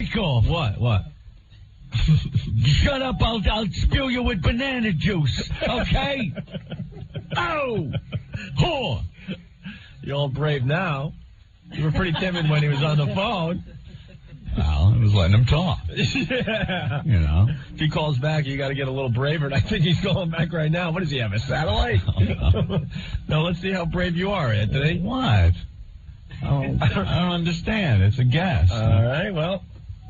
mic off. What? Shut up, I'll spew you with banana juice, okay? Oh! Whore! You're all brave now. You were pretty timid when he was on the phone. Well, I was letting him talk. Yeah. You know. If he calls back, you got to get a little braver, and I think he's calling back right now. What does he have, a satellite? No, let's see how brave you are, Anthony. What? I don't understand. It's a guess. All right, well,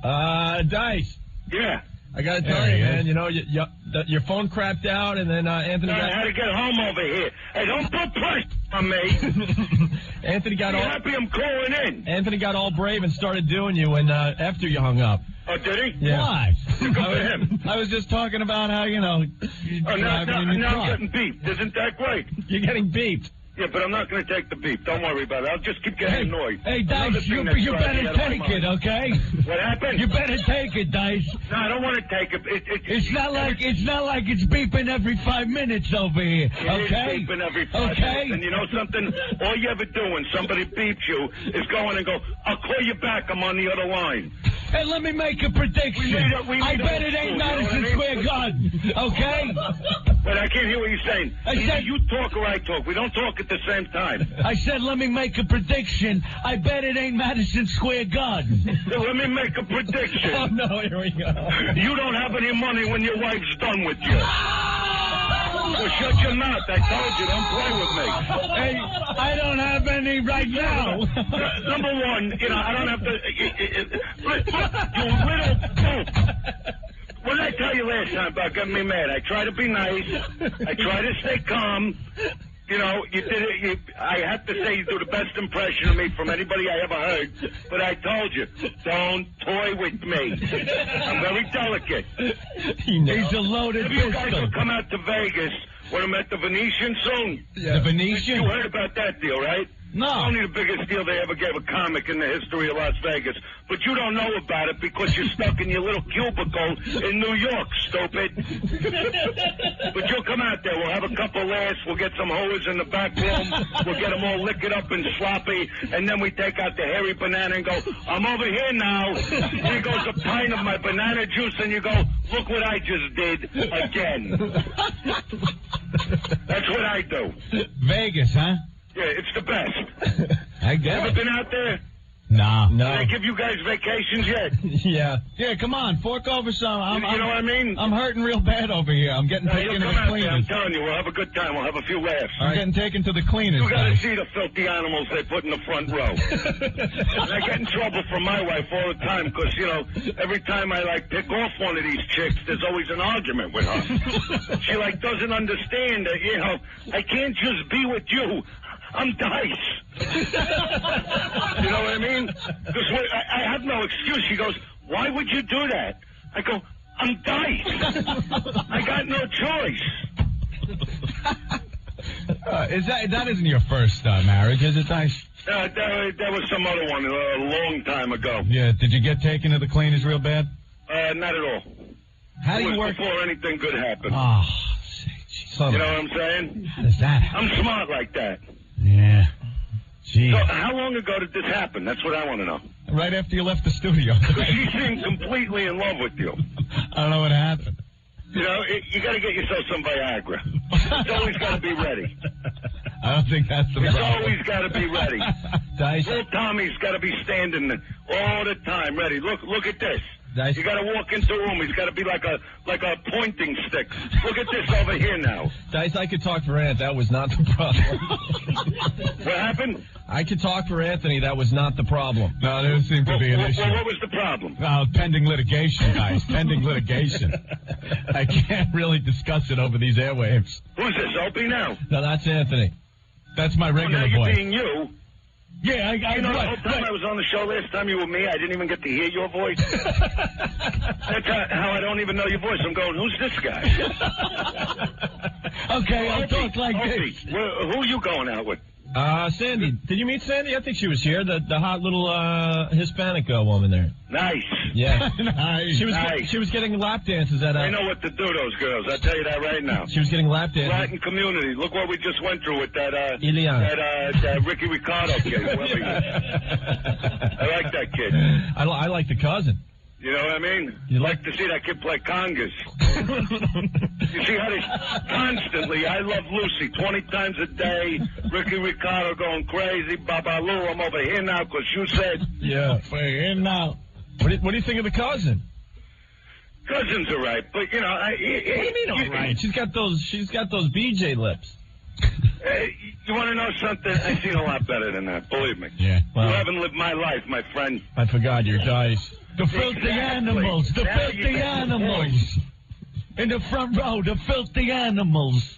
Dice. Yeah. I got to tell you, man, you know, your phone crapped out, and then Anthony I had to get home over here. Hey, don't put pressure on me. Anthony got I'm all happy I'm calling in. Anthony got all brave and started doing you, and after you hung up. Oh, did he? Yeah. Why? Good for him. I was just talking about how, you know, you're driving in your now I'm truck. getting beeped. Isn't that great? You're getting beeped. Yeah, but I'm not going to take the beep. Don't worry about it. I'll just keep getting annoyed. Hey, Dice, you better take it, okay? What happened? You better take it, Dice. No, I don't want to take it. It's not like it's beeping every 5 minutes over here, It okay? is beeping every 5 minutes. And you know something? All you ever do when somebody beeps you is go in and go, I'll call you back. I'm on the other line. Hey, let me make a prediction. I bet it ain't Madison Square Garden, okay? But I can't hear what you're saying. I said you talk or I talk. We don't talk at the same time. I said let me make a prediction. I bet it ain't Madison Square Garden. So let me make a prediction. Oh, no, here we go. You don't have any money when your wife's done with you. Well, shut your mouth. I told you, don't play with me. Hey, I don't have any right now. Number one, you know, I don't have to... You little poop. What did I tell you last time about getting me mad? I try to be nice. I try to stay calm. You know, you did it. I have to say you do the best impression of me from anybody I ever heard. But I told you, don't toy with me. I'm very delicate. He's a loaded Maybe you guys pistol. will come out to Vegas when I'm at the Venetian soon. Yeah. The Venetian? You heard about that deal, right? No. It's only the biggest deal they ever gave a comic in the history of Las Vegas. But you don't know about it because you're stuck in your little cubicle in New York, stupid. But you'll come out there. We'll have a couple laughs. We'll get some hoes in the back room. We'll get them all licked up and sloppy. And then we take out the hairy banana and go, I'm over here now. Here goes a pint of my banana juice. And you go, look what I just did again. That's what I do. Vegas, huh? Yeah, it's the best. I guess. Ever been out there? No. Did I give you guys vacations yet? Yeah. Yeah, come on, fork over some. You know what I mean? I'm hurting real bad over here. I'm getting taken You'll to come the out there. I'm cleaners. telling you, we'll have a good time. We'll have a few laughs. I'm getting taken to the cleaners. You got to guys. see the filthy animals they put in the front row. And I get in trouble from my wife all the time because, you know, every time I, pick off one of these chicks, there's always an argument with her. She, doesn't understand that, you know, I can't just be with you. I'm Dice. You know what I mean? Because I have no excuse. She goes, why would you do that? I go, I'm Dice. I got no choice. That isn't your first marriage, is it, Dice? That was some other one a long time ago. Yeah. Did you get taken to the cleaners real bad? Not at all. How do you work? Before anything good happened. Oh, you know what I'm saying? How does that happen? I'm smart like that. Yeah. Gee. So how long ago did this happen? That's what I want to know. Right after you left the studio. She seemed completely in love with you. I don't know what happened. You know, you got to get yourself some Viagra. It's always got to be ready. I don't think that's the It's problem. always got to be ready. Dice. Little Tommy's got to be standing all the time ready. Look at this. Dice. You got to walk into a room. He's got to be like a pointing stick. Look at this over here now. Dice, I could talk for Ant. That was not the problem. What happened? I could talk for Anthony. That was not the problem. No, there didn't seem to be an issue. Well, what was the problem? Pending litigation, guys. Pending litigation. I can't really discuss it over these airwaves. Who's this, Opie now? No, that's Anthony. That's my regular Now you're voice. being you. Yeah, You know, the whole time I was on the show last time you were me, I didn't even get to hear your voice. That's how I don't even know your voice. I'm going, who's this guy? Okay, I'll talk like Opie, this. who are you going out with? Sandy. Did you meet Sandy? I think she was here. The hot little Hispanic woman there. Nice. Yeah. Nice. She was getting lap dances at They know what to do, those girls. I'll tell you that right now. She was getting lap dances. Latin community. Look what we just went through with that Iliana. Ricky Ricardo kid. Whoever he is. I like that kid. I like the cousin. You know what I mean? You like to see that kid play congas. You see how they constantly, I Love Lucy 20 times a day, Ricky Ricardo going crazy, Babalu, I'm over here now because you said. Yeah. We're here now. What do you think of the cousin? Cousin's all right, but, you know. What do you mean all right? She's got those BJ lips. You want to know something? I've seen a lot better than that, believe me. Yeah. Well, you haven't lived my life, my friend. I forgot your dice. The filthy animals. The filthy animals. In the front row, the filthy animals.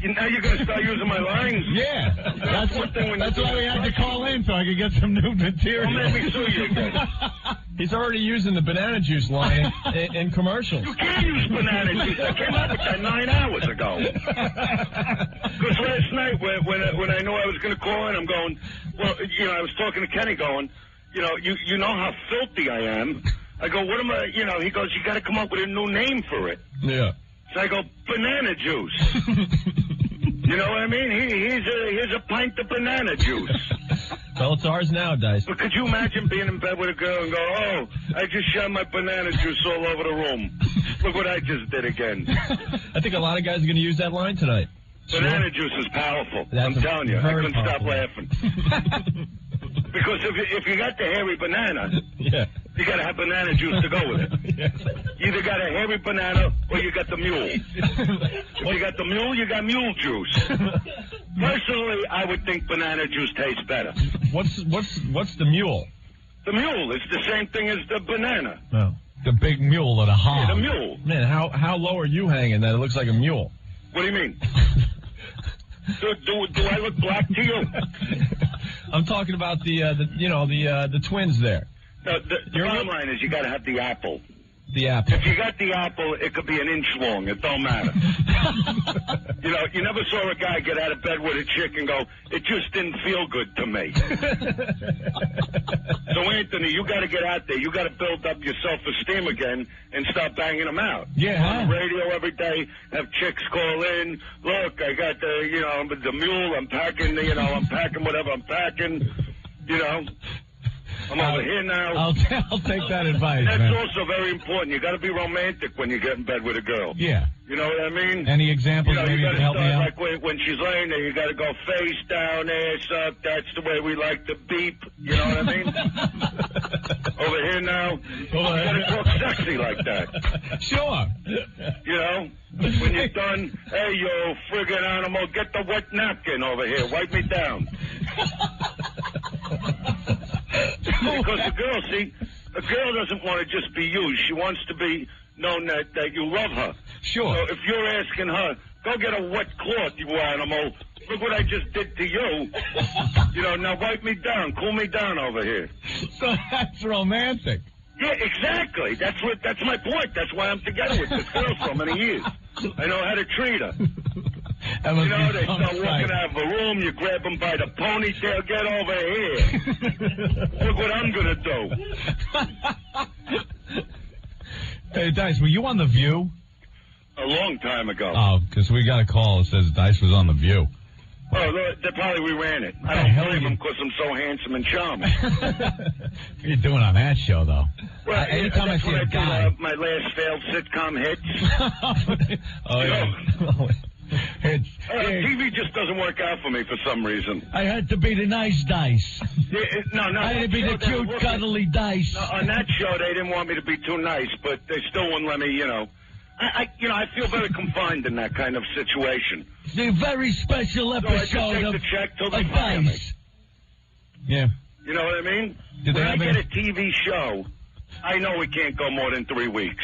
Now you're going to start using my lines? Yeah. That's why we had to call in, so I could get some new material. Don't make me sue you again. He's already using the banana juice line in commercials. You can't use banana juice. I came up with that 9 hours ago. Because last night, when I knew I was going to call in, I'm going, well, you know, I was talking to Kenny going, you know, you know how filthy I am. I go, what am I, you know, he goes, you got to come up with a new name for it. Yeah. So I go, banana juice. You know what I mean? Here's a pint of banana juice. Well, it's ours now, Dice. But could you imagine being in bed with a girl and go, oh, I just shot my banana juice all over the room. Look what I just did again. I think a lot of guys are going to use that line tonight. Banana juice is powerful. I'm telling you. I couldn't stop laughing. Because if you got the hairy banana, yeah, you got to have banana juice to go with it. Yeah. You either got a hairy banana or you got the mule. If you got the mule, you got mule juice. Personally, I would think banana juice tastes better. What's the mule? The mule is the same thing as the banana. No. The big mule or the hog. Yeah, the mule. Man, how low are you hanging that it looks like a mule? What do you mean? Do I look black to you? I'm talking about the twins there. No, the bottom line is you got to have the apple. The apple. If you got the apple, it could be an inch long. It don't matter. You know, you never saw a guy get out of bed with a chick and go, it just didn't feel good to me. So, Anthony, you got to get out there. You got to build up your self-esteem again and start banging them out. Yeah. On the radio every day, have chicks call in. Look, I got the mule. I'm packing whatever I'm packing. You know. I'm over here now. I'll take that advice, That's man. also very important. You got to be romantic when you get in bed with a girl. Yeah. You know what I mean? Any examples maybe you to help me out? Like when she's laying there, you got to go face down, ass up. That's the way we like to beep. You know what I mean? Over here now, you got to talk sexy like that. Sure. You know? When you're done, hey, you friggin' animal, get the wet napkin over here. Wipe me down. Because a girl doesn't want to just be used. She wants to be known that you love her. Sure. So if you're asking her, go get a wet cloth, you animal. Look what I just did to you. You know, now wipe me down. Cool me down over here. So that's romantic. Yeah, exactly. That's my point. That's why I'm together with this girl for many years. I know how to treat her. That must you know, be they some start sight. walking out of a room, you grab them by the ponytail, get over here. Look what I'm going to do. Hey, Dice, were you on The View? A long time ago. Oh, because we got a call that says Dice was on The View. Oh, they probably reran it. I the don't hell blame you- them because I'm so handsome and charming. What are you doing on that show, though? Well, anytime I that's see when a did, guy... my last failed sitcom hits. Oh, yeah. TV just doesn't work out for me for some reason. I had to be the nice Dice. No, I had to be the cute, cuddly Dice. No, on that show, they didn't want me to be too nice, but they still wouldn't let me, you know. I feel very confined in that kind of situation. The very special So I just episode take of the check till they fire me. Dice. Yeah. You know what I mean? Did they when I have get any- a TV show, I know it can't go more than 3 weeks.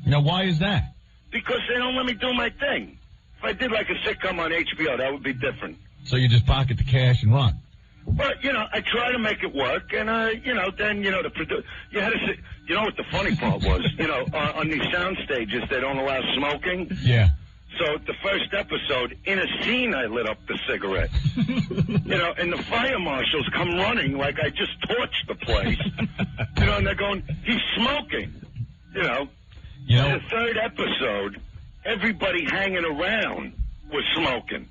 Now, why is that? Because they don't let me do my thing. If I did like a sitcom on HBO, that would be different. So you just pocket the cash and run. But, I try to make it work, and, then, you had to sit, you know what the funny part was? On these sound stages, they don't allow smoking. Yeah. So the first episode, in a scene, I lit up the cigarette. And the fire marshals come running like I just torched the place. And they're going, he's smoking. In the third episode, everybody hanging around was smoking.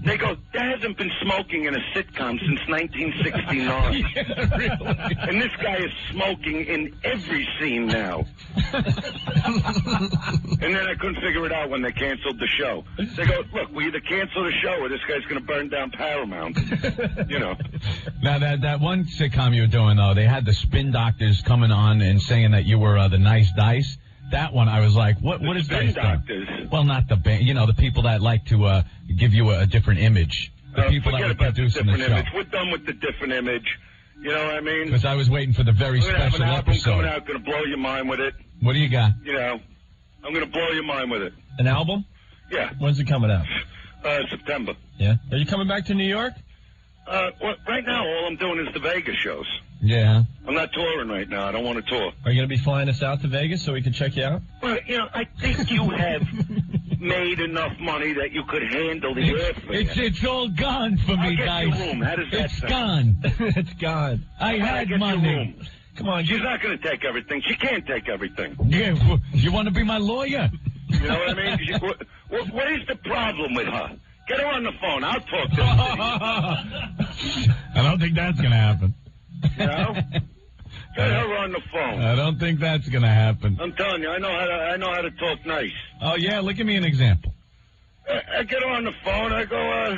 They go, there hasn't been smoking in a sitcom since 1969. Yeah, really? And this guy is smoking in every scene now. And then I couldn't figure it out when they canceled the show. They go, look, we either cancel the show or this guy's going to burn down Paramount. You know. Now, that one sitcom you were doing, though, they had the spin doctors coming on and saying that you were the nice dice. That one, I was like, what is spin dice doctors? doing? Well, not the band. You know, the people that like to give you a different image. The people that were producing the show. Image. We're done with the different image. You know what I mean? Because I was waiting for the very special episode. I'm going to have an album coming out, going to blow your mind with it. What do you got? You know, I'm going to blow your mind with it. An album? Yeah. When's it coming out? September. Yeah. Are you coming back to New York? Well, right now, all I'm doing is the Vegas shows. Yeah. I'm not touring right now. I don't want to tour. Are you going to be flying us out to Vegas so we can check you out? Well, you know, I think you have made enough money that you could handle the airfare. It's all gone for me, guys. Your room. How does that It's sound? gone. It's gone. I had money. Come on. She's not going to take everything. She can't take everything. Yeah, you want to be my lawyer? You know what I mean? What is the problem with her? Get her on the phone. I'll talk to her. I don't think that's going to happen. You know? Get her on the phone. I don't think that's going to happen. I'm telling you, I know how to talk nice. Oh, yeah? Look at me an example. I get her on the phone. I go,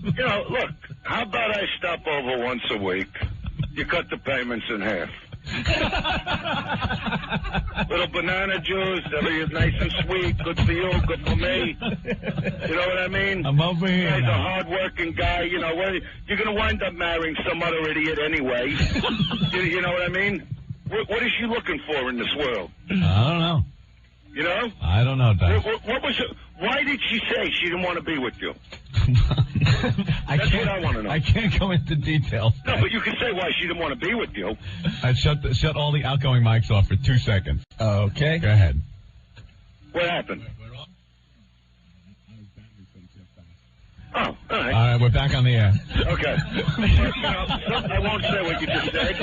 you know, look, how about I stop over once a week? You cut the payments in half. Little banana juice, everything's nice and sweet. Good for you, good for me. You know what I mean? I'm over here. Guy's a hard-working guy. You know, you're going to wind up marrying some other idiot anyway. You know what I mean? What is she looking for in this world? I don't know. You know? I don't know, Doc. What was it? Why did she say she didn't want to be with you? That's what I want to know. I can't go into details. No, but you can say why she didn't want to be with you. I shut all the outgoing mics off for 2 seconds. Okay. Go ahead. What happened? Oh, all right. All right, we're back on the air. Okay. I won't say what you just said,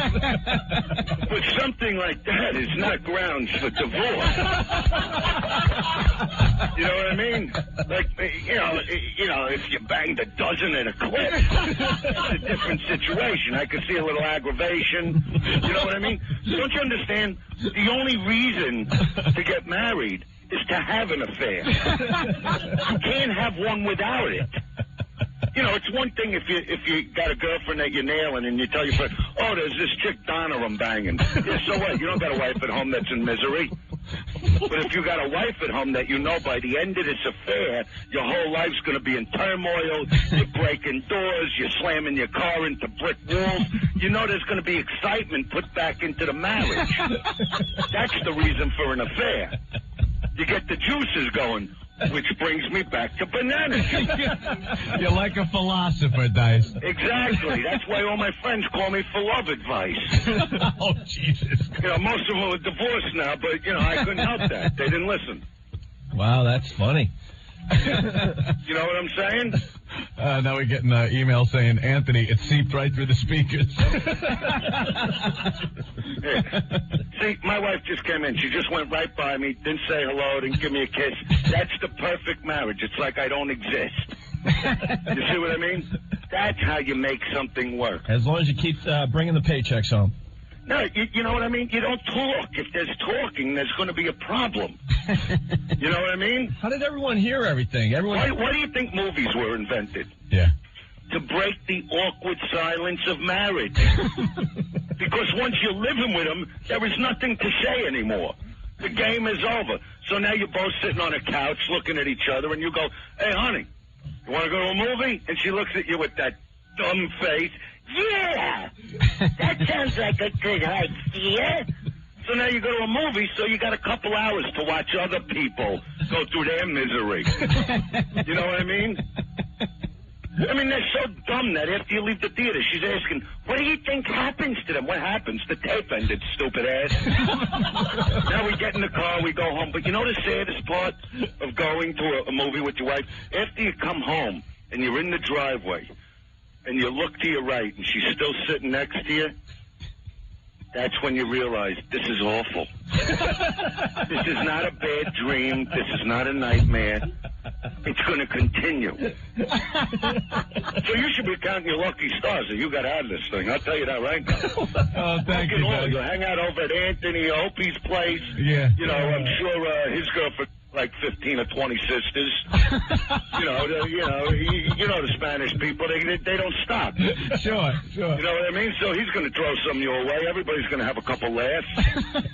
but something like that is not grounds for divorce. You know what I mean? Like, you know, if you banged a dozen at a clip, it's a different situation. I could see a little aggravation. You know what I mean? Don't you understand? The only reason to get married is to have an affair. You can't have one without it. You know, it's one thing if you got a girlfriend that you're nailing and you tell your friend, oh, there's this chick Donna I'm banging. Yeah, so what? You don't got a wife at home that's in misery. But if you got a wife at home that you know by the end of this affair, your whole life's going to be in turmoil, you're breaking doors, you're slamming your car into brick walls, you know there's going to be excitement put back into the marriage. That's the reason for an affair. You get the juices going. Which brings me back to banana juice. You're like a philosopher, Dice. Exactly. That's why all my friends call me for love advice. Oh, Jesus. You know, most of them are divorced now, but, you know, I couldn't help that. They didn't listen. Wow, that's funny. You know what I'm saying? Now we're getting an email saying, Anthony, it seeped right through the speakers. Yeah. See, my wife just came in. She just went right by me, didn't say hello, didn't give me a kiss. That's the perfect marriage. It's like I don't exist. You see what I mean? That's how you make something work. As long as you keep bringing the paychecks home. No, you know what I mean? You don't talk. If there's talking, there's going to be a problem. You know what I mean? How did everyone hear everything? Why do you think movies were invented? Yeah. To break the awkward silence of marriage. Because once you're living with them, there is nothing to say anymore. The game is over. So now you're both sitting on a couch looking at each other, and you go, hey, honey, you want to go to a movie? And she looks at you with that dumb face. Yeah, that sounds like a good idea. So now you go to a movie, so you got a couple hours to watch other people go through their misery. You know what I mean? I mean, they're so dumb that after you leave the theater, she's asking, what do you think happens to them? What happens? The tape ended, stupid ass. Now we get in the car, we go home. But you know the saddest part of going to a movie with your wife? After you come home and you're in the driveway, and you look to your right, and she's still sitting next to you, that's when you realize this is awful. This is not a bad dream. This is not a nightmare. It's going to continue. So you should be counting your lucky stars that you got out of this thing. I'll tell you that right now. Oh, thank you, you hang out over at Anthony Opie's place. Yeah. You know, I'm sure his girlfriend like 15 or 20 sisters. you know the Spanish people. They don't stop. Sure. You know what I mean? So he's going to throw some your way. Everybody's going to have a couple laughs.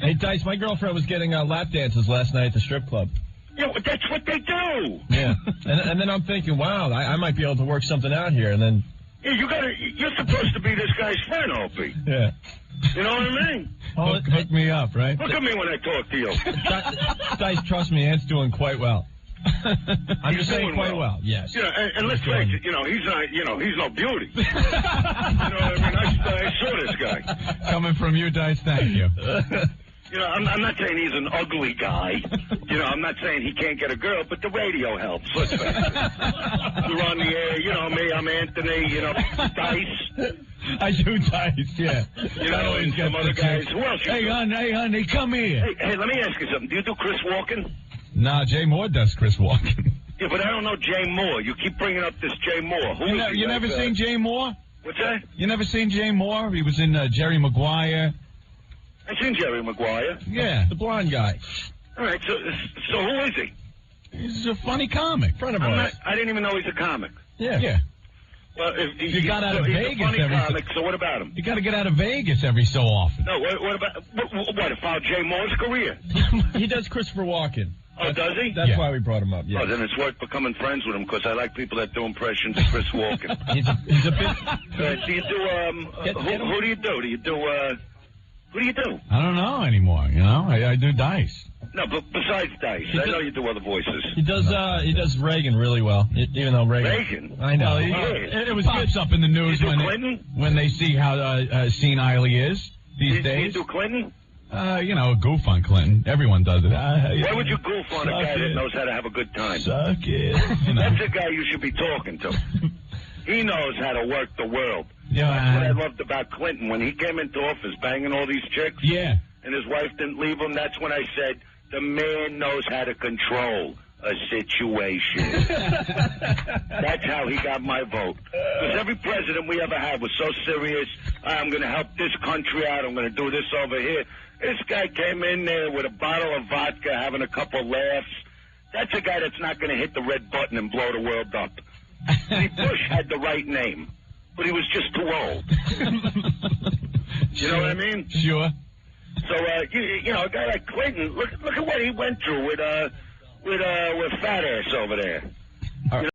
Hey, Dice, my girlfriend was getting lap dances last night at the strip club. Yeah, that's what they do. Yeah. And then I'm thinking, wow, I might be able to work something out here. And then... Yeah, you're supposed to be this guy's friend, Opie. Yeah. You know what I mean? Hook me up, right? Look at me when I talk to you. Dice, trust me, Ant's doing quite well. I'm just saying quite well. Yes. Yeah, and let's face it, he's no beauty. You know what I mean? I saw this guy. Coming from you, Dice, thank you. You know, I'm not saying he's an ugly guy. You know, I'm not saying he can't get a girl, but the radio helps. Let's face it. You're on the air, you know me, I'm Anthony, Dice. I do Dice, yeah. You know, and some other guys. Who else? Hey, honey, come here. Hey, let me ask you something. Do you do Chris Walken? Nah, Jay Moore does Chris Walken. Yeah, but I don't know Jay Moore. You keep bringing up this Jay Moore. You never seen Jay Moore? What's that? You never seen Jay Moore? He was in Jerry Maguire. I've seen Jerry Maguire. Yeah. The blonde guy. All right, so who is he? He's a funny comic. Friend of ours. I didn't even know he's a comic. Yeah. Well, you got out of Vegas. He's a funny comic, so what about him? You got to get out of Vegas every so often. No, what about Jay Moore's career? He does Christopher Walken. Oh, does he? That's why we brought him up. Yeah. Oh, then it's worth becoming friends with him because I like people that do impressions of Chris Walken. He's a bit. Do you do who do you do? Do you do who do you do? I don't know anymore. I do Dice. No, but besides Dice, I know you do other voices. He does Reagan really well. Even though Reagan. I know. It was pops up in the news when they see how senile he is these days. Do you do Clinton? Goof on Clinton. Everyone does it. Why would you goof on a guy that knows how to have a good time? Suck it. That's the guy you should be talking to. He knows how to work the world. Yeah, that's what I loved about Clinton. When he came into office banging all these chicks, and his wife didn't leave him, that's when I said, the man knows how to control a situation. That's how he got my vote. Because every president we ever had was so serious, I'm going to help this country out, I'm going to do this over here. This guy came in there with a bottle of vodka, having a couple laughs. That's a guy that's not going to hit the red button and blow the world up. See, Bush had the right name, but he was just too old. You know what I mean? Sure. So, a guy like Clinton, look at what he went through with fat ass over there.